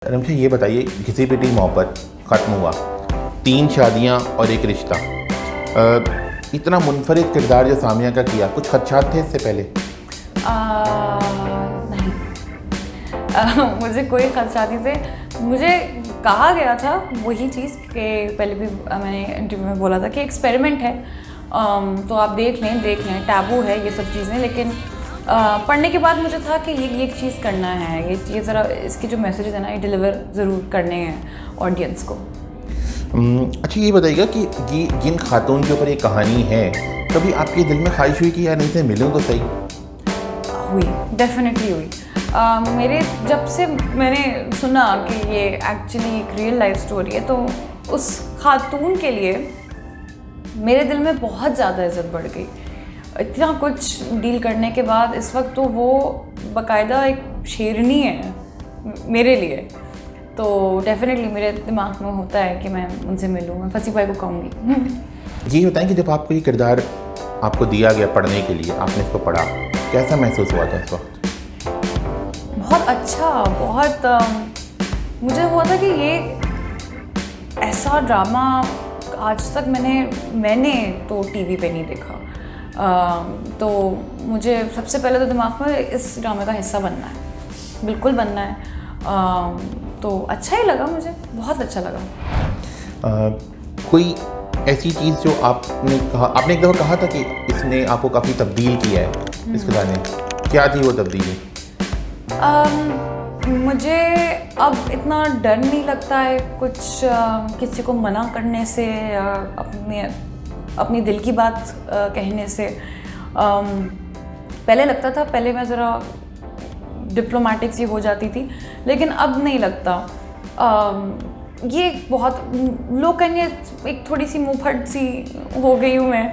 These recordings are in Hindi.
रमशा ये बताइए, घिसी पिटी मोहब्बत ख़त्म हुआ, 3 शादियाँ और एक रिश्ता। इतना मुनफरिद किरदार जो सामिया का किया, कुछ खदशात थे इससे पहले? नहीं। मुझे कोई खदशात नहीं थे। मुझे कहा गया था वही चीज़ कि पहले भी मैंने इंटरव्यू में बोला था कि एक्सपेरिमेंट है, तो आप देख लें टैबू है ये सब चीज़ें। लेकिन पढ़ने के बाद मुझे था कि ये एक चीज़ करना है, ये ज़रा इसके जो मैसेजेस हैं ना, ये डिलीवर ज़रूर करने हैं ऑडियंस को। अच्छा ये बताइएगा कि ये जिन खातून के ऊपर ये कहानी है, कभी आपके दिल में ख्वाहिश हुई कि यार नहीं से मिलूँ तो सही? हुई, डेफिनेटली हुई। मेरे जब से मैंने सुना कि ये एक्चुअली एक रियल लाइफ स्टोरी है, तो उस खातून के लिए मेरे दिल में बहुत ज़्यादा इज़्ज़त बढ़ गई। इतना कुछ डील करने के बाद इस वक्त तो वो बाकायदा एक शेरनी है मेरे लिए। तो डेफिनेटली मेरे दिमाग में होता है कि मैं उनसे मिलूँ, मैं फंसी भाई को कहूँगी। ये बताएं कि जब आपको ये किरदार आपको दिया गया पढ़ने के लिए, आपने इसको पढ़ा, कैसा महसूस हुआ था उस वक्त? बहुत अच्छा, मुझे हुआ था कि ये ऐसा ड्रामा आज तक मैंने तो टीवी पे नहीं देखा। तो मुझे सबसे पहले तो दिमाग में इस ड्रामे का हिस्सा बनना है, बिल्कुल बनना है। तो अच्छा ही लगा, मुझे बहुत अच्छा लगा। कोई ऐसी चीज़ जो आपने एक दफ़ा कहा था कि इसने आपको काफ़ी तब्दील किया है इस किरदार ने, क्या थी वो तब्दीली? मुझे अब इतना डर नहीं लगता है कुछ किसी को मना करने से या अपनी दिल की बात कहने से। पहले लगता था, पहले मैं ज़रा डिप्लोमेटिक सी हो जाती थी, लेकिन अब नहीं लगता। ये बहुत लोग कहेंगे एक थोड़ी सी मुँहफट सी हो गई हूँ मैं,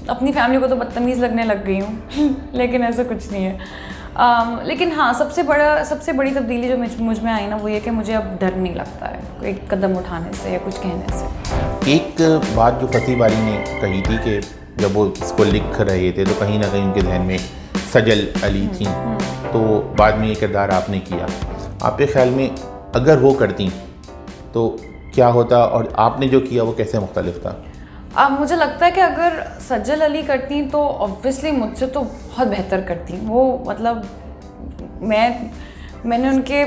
अपनी फैमिली को तो बदतमीज़ लगने लग गई हूँ लेकिन ऐसा कुछ नहीं है। लेकिन हाँ, सबसे बड़ी तब्दीली जो मुझ में आई ना, वो ये कि मुझे अब डर नहीं लगता है कोई कदम उठाने से या कुछ कहने से। एक बात जो फसी बारी ने कही थी कि जब वो इसको लिख रहे थे तो कहीं ना कहीं उनके जहन में सजल अली थी, तो बाद में ये किरदार आपने किया। आपके ख्याल में अगर वो करती तो क्या होता, और आपने जो किया वो कैसे मुख्तलिफ था? मुझे लगता है कि अगर सज्जल अली करती तो ऑब्वियसली मुझसे तो बहुत बेहतर करती वो। मतलब मैंने उनके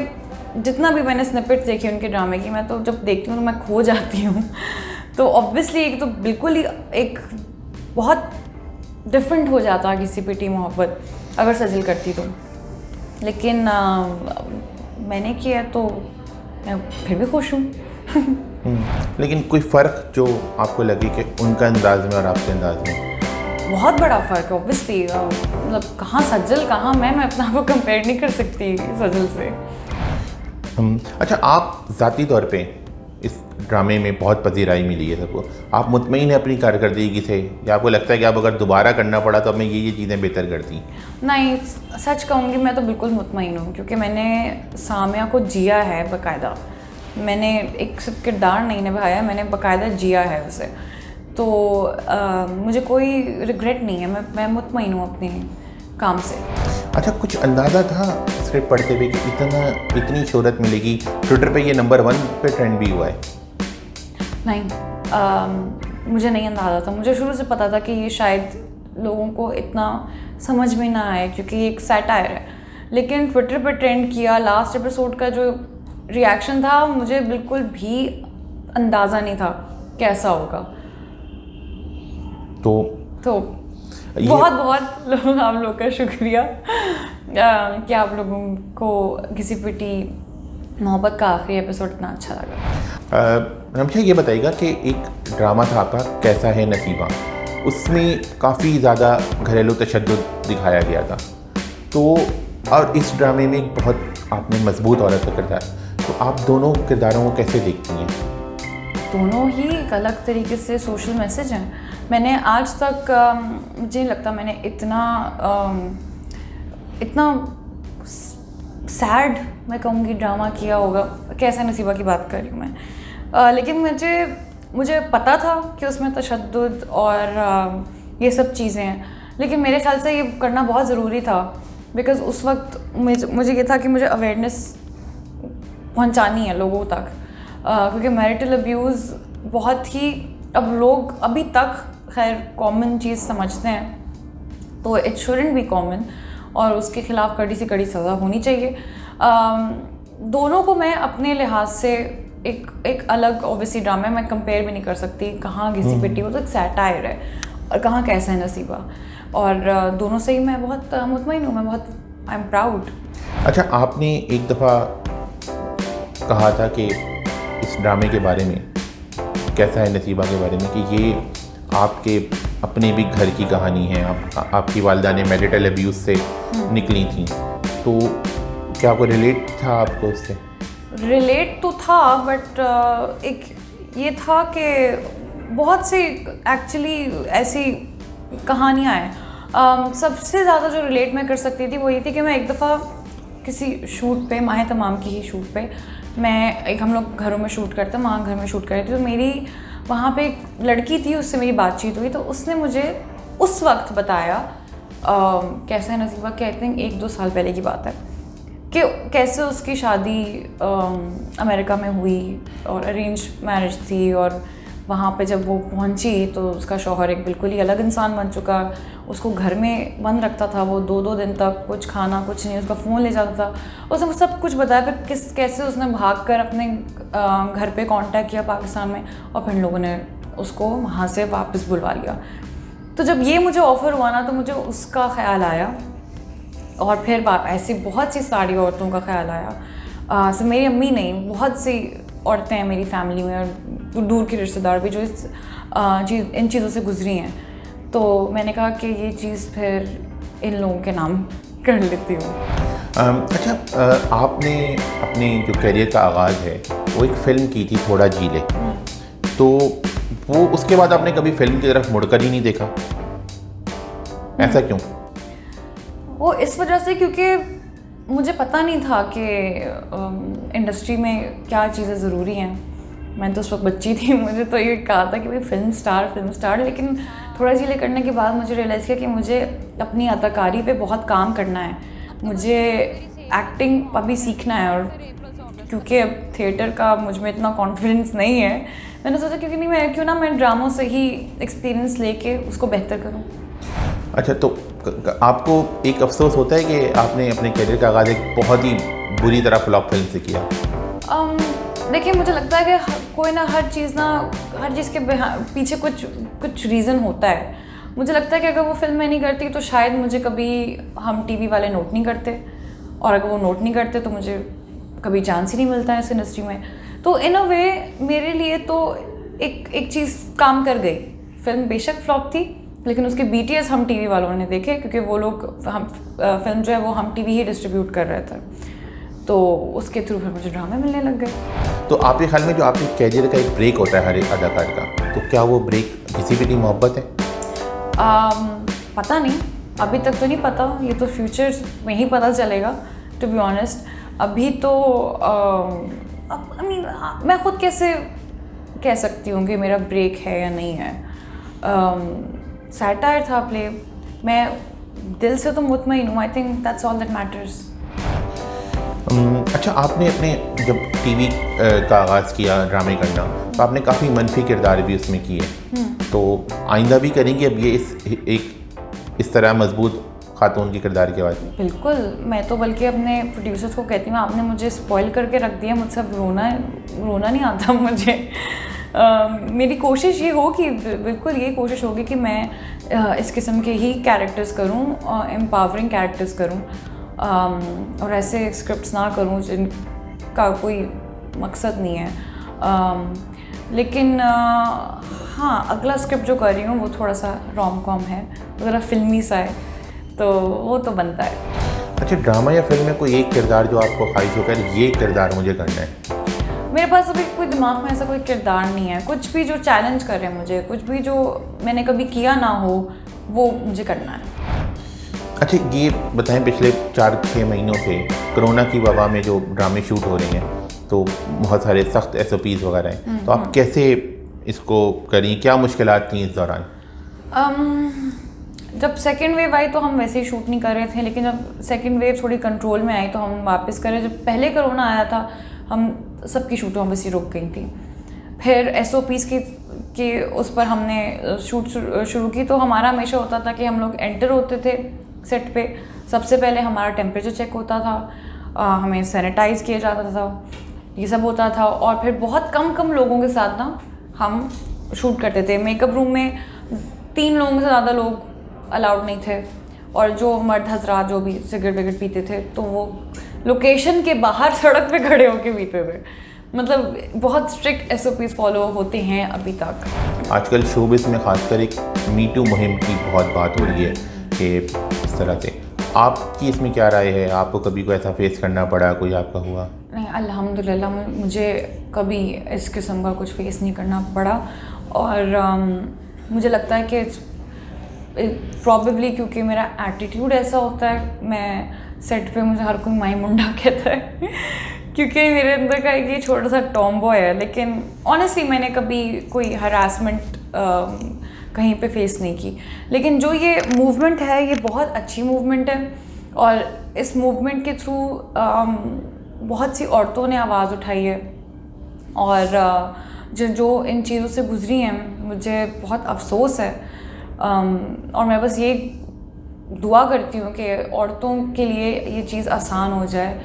जितना भी मैंने स्निपेट्स देखी उनके ड्रामे की, मैं तो जब देखती हूँ तो मैं खो जाती हूँ। तो ऑब्वियसली एक तो बिल्कुल ही एक बहुत डिफरेंट हो जाता घिसी पिटी मोहब्बत अगर सज्जल करती तो। लेकिन मैंने किया तो मैं फिर भी खुश हूँ। लेकिन कोई फ़र्क जो आपको लगे कि उनका अंदाज में और आपके अंदाज में? बहुत बड़ा फ़र्क है ऑब्वियसली। मतलब कहाँ सज्जल कहाँ मैं अपना आपको कंपेयर नहीं कर सकती सज्जल से। अच्छा, आप ज़ाती तौर पे इस ड्रामे में बहुत पजीराई मिली है सबको, आप मुतमईन है अपनी कारकर्दगी से, या आपको लगता है कि आप अगर दोबारा करना पड़ा तो अब मैं ये चीज़ें बेहतर करती? नहीं, सच कहूँगी मैं तो बिल्कुल मुतमईन हूँ, क्योंकि मैंने सामिया को जिया है बाकायदा। मैंने एक सिर्फ किरदार नहीं निभाया, मैंने बाकायदा जिया है उसे। तो मुझे कोई रिग्रेट नहीं है, मैं मुतमईन हूँ अपने काम से। अच्छा, कुछ अंदाज़ा था स्क्रिप्ट पढ़ते हुए कि इतनी शोहरत मिलेगी? ट्विटर पे ये नंबर 1 पे ट्रेंड भी हुआ है। नहीं, मुझे नहीं अंदाज़ा था। मुझे शुरू से पता था कि ये शायद लोगों को इतना समझ में ना आए, क्योंकि ये एक सैटायर है। लेकिन ट्विटर पर ट्रेंड किया, लास्ट एपिसोड का जो रिएक्शन था, मुझे बिल्कुल भी अंदाज़ा नहीं था कैसा होगा। तो बहुत आप लोग का शुक्रिया कि आप लोगों को घिसी पिटी मोहब्बत का आखिरी एपिसोड इतना अच्छा लगा। रमशा ये बताइएगा कि एक ड्रामा था आपका कैसा है नसीबा, उसमें काफ़ी ज़्यादा घरेलू तशद्दुद दिखाया गया था, तो और इस ड्रामे में एक बहुत आपने मजबूत औरत का किरदार, तो आप दोनों किरदारों को कैसे देखती हैं? दोनों ही एक अलग तरीके से सोशल मैसेज हैं। मैंने आज तक मुझे नहीं लगता मैंने इतना सैड मैं कहूँगी ड्रामा किया होगा। कैसा नसीबा की बात कर रही हूँ मैं। लेकिन मुझे पता था कि उसमें तशद्दुद और ये सब चीज़ें हैं, लेकिन मेरे ख्याल से ये करना बहुत ज़रूरी था, बिकॉज़ उस वक्त मुझे ये था कि मुझे अवेयरनेस पहुंचानी है लोगों तक, क्योंकि मैरिटल अब्यूज़ बहुत ही अब लोग अभी तक खैर कॉमन चीज़ समझते हैं, तो इट शुडंट बी कॉमन और उसके ख़िलाफ़ कड़ी से कड़ी सज़ा होनी चाहिए। दोनों को मैं अपने लिहाज से एक अलग ऑब्वियसली ड्रामा मैं कंपेयर भी नहीं कर सकती, कहाँ घिसी पिटी, वो तो एक सैटायर है और कहाँ कैसा है नसीबा, और दोनों से ही मैं बहुत मुतमईन हूँ, मैं बहुत आई एम प्राउड। अच्छा, आपने एक दफ़ा कहा था कि इस ड्रामे के बारे में, कैसा है नसीबा के बारे में, कि ये आपके अपने भी घर की कहानी है, आपकी वालिदा ने मैरिटल अब्यूज़ से निकली थी, तो क्या कोई रिलेट था आपको उससे? रिलेट तो था, बट एक ये था कि बहुत सी एक्चुअली ऐसी कहानियाँ हैं। सबसे ज़्यादा जो रिलेट मैं कर सकती थी वो ये थी कि मैं एक दफ़ा किसी शूट पे, माह तमाम की ही शूट पे, हम लोग घरों में शूट करते हैं, वहाँ घर में शूट कर रही थी, तो मेरी वहाँ पे एक लड़की थी, उससे मेरी बातचीत हुई, तो उसने मुझे उस वक्त बताया कैसा है नसीबा, कि आई थिंक 1-2 साल पहले की बात है, कि कैसे उसकी शादी अमेरिका में हुई और अरेंज मैरिज थी, और वहाँ पे जब वो पहुँची तो उसका शौहर एक बिल्कुल ही अलग इंसान बन चुका, उसको घर में बंद रखता था, वो 2-2 दिन तक कुछ खाना कुछ नहीं, उसका फ़ोन ले जाता था, उसने सब कुछ बताया, फिर कैसे उसने भागकर अपने घर पे कांटेक्ट किया पाकिस्तान में, और फिर लोगों ने उसको वहाँ से वापस बुलवा लिया। तो जब ये मुझे ऑफ़र हुआ ना, तो मुझे उसका ख्याल आया, और फिर ऐसी बहुत सी सारी औरतों का ख्याल आया। सिर्फ मेरी अम्मी नहीं, बहुत सी औरतें हैं मेरी फैमिली में और दूर के रिश्तेदार भी जो इन चीज़ों से गुजरी हैं, तो मैंने कहा कि ये चीज़ फिर इन लोगों के नाम कर लेती हूँ। अच्छा, आपने अपने जो करियर का आगाज़ है वो एक फ़िल्म की थी, थोड़ा जी ले, तो वो उसके बाद आपने कभी फिल्म की तरफ मुड़कर ही नहीं देखा, ऐसा क्यों? वो इस वजह से क्योंकि मुझे पता नहीं था कि इंडस्ट्री में क्या चीज़ें ज़रूरी हैं। मैं तो उस वक्त बच्ची थी, मुझे तो ये कहा था कि भाई फिल्म स्टार, लेकिन थोड़ा जी ले करने के बाद मुझे रियलाइज़ किया कि मुझे अपनी अदाकारी पे बहुत काम करना है, मुझे एक्टिंग अभी सीखना है, और क्योंकि अब थिएटर का मुझ में इतना कॉन्फिडेंस नहीं है, मैंने सोचा क्यों ना मैं ड्रामों से ही एक्सपीरियंस लेके उसको बेहतर करूँ। अच्छा, तो आपको एक अफसोस होता है कि आपने अपने करियर का आगाज़ एक बहुत ही बुरी तरह फ्लॉप फिल्म से किया? देखिए, मुझे लगता है कि कोई ना हर चीज़ के पीछे कुछ रीज़न होता है। मुझे लगता है कि अगर वो फिल्म मैं नहीं करती तो शायद मुझे कभी हम टीवी वाले नोट नहीं करते, और अगर वो नोट नहीं करते तो मुझे कभी चांस ही नहीं मिलता है इस इंडस्ट्री में। तो इन अ वे मेरे लिए तो एक चीज़ काम कर गई। फिल्म बेशक फ्लॉप थी, लेकिन उसके BTS हम टीवी वालों ने देखे, क्योंकि वो लोग फिल्म जो है वो हम टीवी ही डिस्ट्रीब्यूट कर रहे थे, तो उसके थ्रू फिर मुझे ड्रामे मिलने लग गए। तो आपके ख्याल में जो आपके करियर का एक ब्रेक होता है हर एक अदाकार का, तो क्या वो ब्रेक किसी भी की मोहब्बत है? पता नहीं, अभी तक तो नहीं पता, ये तो फ्यूचर में ही पता चलेगा, टू बी ऑनेस्ट। अभी तो मैं खुद कैसे कह सकती हूँ कि मेरा ब्रेक है या नहीं है। सैटायर था प्ले, मैं दिल से तो मुतमईन हूँ, I think that's all that matters. अच्छा, आपने अपने जब टीवी का आगाज़ किया ड्रामे करना, तो आपने काफ़ी मनफी किरदार भी उसमें किए, तो आइंदा भी करेंगे अब ये इस तरह मजबूत खातून की किरदार के बाद? बिल्कुल, मैं तो बल्कि अपने प्रोड्यूसर्स को कहती हूँ, आपने मुझे स्पॉइल करके रख दिया, मुझसे अब रोना नहीं आता मुझे। मेरी कोशिश ये होगी, बिल्कुल ये कोशिश होगी कि मैं इस किस्म के ही कैरेक्टर्स करूँ, एम्पावरिंग कैरेक्टर्स करूँ, और ऐसे स्क्रिप्ट्स ना करूँ जिनका कोई मकसद नहीं है। लेकिन हाँ, अगला स्क्रिप्ट जो कर रही हूँ वो थोड़ा सा रोम-कॉम है, ज़रा फिल्मी सा है, तो वो तो बनता है। अच्छा, ड्रामा या फिल्म में कोई एक किरदार जो आपको ख्वाहिश हो कर ये किरदार मुझे करना है? मेरे पास अभी कोई दिमाग में ऐसा कोई किरदार नहीं है, कुछ भी जो चैलेंज करे मुझे, कुछ भी जो मैंने कभी किया ना हो, वो मुझे करना है। अच्छा, ये बताएं, पिछले 4-6 महीनों से कोरोना की वबा में जो ड्रामे शूट हो रहे हैं, तो बहुत सारे सख्त SOPs वगैरह हैं, तो आप कैसे इसको करें, क्या मुश्किलात थी इस दौरान? जब सेकेंड वेव आई तो हम वैसे ही शूट नहीं कर रहे थे, लेकिन जब सेकेंड वेव थोड़ी कंट्रोल में आई तो हम वापस करें। जब पहले कोरोना आया था, हम सबकी शूटें ऑब्वियसली रुक गई थी। फिर SOPs की उस पर हमने शूट शुरू की। तो हमारा हमेशा होता था कि हम लोग एंटर होते थे सेट पे, सबसे पहले हमारा टेम्परेचर चेक होता था, हमें सैनिटाइज़ किया जाता था, ये सब होता था। और फिर बहुत कम लोगों के साथ ना हम शूट करते थे। मेकअप रूम में 3 लोगों से ज़्यादा लोग अलाउड नहीं थे, और जो मर्द हजरात जो भी सिगरेट विगरेट पीते थे तो वो लोकेशन के बाहर सड़क पे खड़े होके पीते थे। मतलब बहुत स्ट्रिक्ट SOPs फॉलो होते हैं अभी तक। आजकल शोबिज़ में खासकर एक मीटू मुहिम की बहुत बात हो रही है कि इस तरह से आपकी इसमें क्या राय है? आपको कभी कोई ऐसा फेस करना पड़ा, कोई आपका हुआ? नहीं, अल्हम्दुलिल्लाह मुझे कभी इस किस्म का कुछ फेस नहीं करना पड़ा। और मुझे लगता है कि प्रॉबेबली क्योंकि मेरा एटीट्यूड ऐसा होता है, मैं सेट पे मुझे हर कोई माई मुंडा कहता है क्योंकि मेरे अंदर का एक ये छोटा सा टॉम बॉय है। लेकिन ऑनेस्टली मैंने कभी कोई हरासमेंट कहीं पे फेस नहीं की। लेकिन जो ये मूवमेंट है ये बहुत अच्छी मूवमेंट है, और इस मूवमेंट के थ्रू बहुत सी औरतों ने आवाज़ उठाई है, और जो इन चीज़ों से गुजरी हैं मुझे बहुत अफसोस है। और मैं बस ये दुआ करती हूँ कि औरतों के लिए ये चीज़ आसान हो जाए,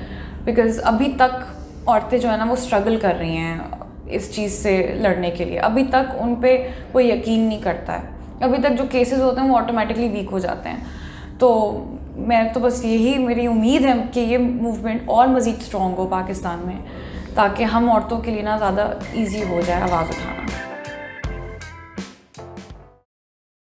बिकॉज़ अभी तक औरतें जो है ना वो स्ट्रगल कर रही हैं इस चीज़ से लड़ने के लिए। अभी तक उन पे कोई यकीन नहीं करता है, अभी तक जो केसेस होते हैं वो ऑटोमेटिकली वीक हो जाते हैं। तो मैं तो बस यही मेरी उम्मीद है कि ये मूवमेंट और मज़ीद स्ट्रॉन्ग हो पाकिस्तान में, ताकि हम औरतों के लिए ना ज़्यादा ईजी हो जाए आवाज़ उठाना।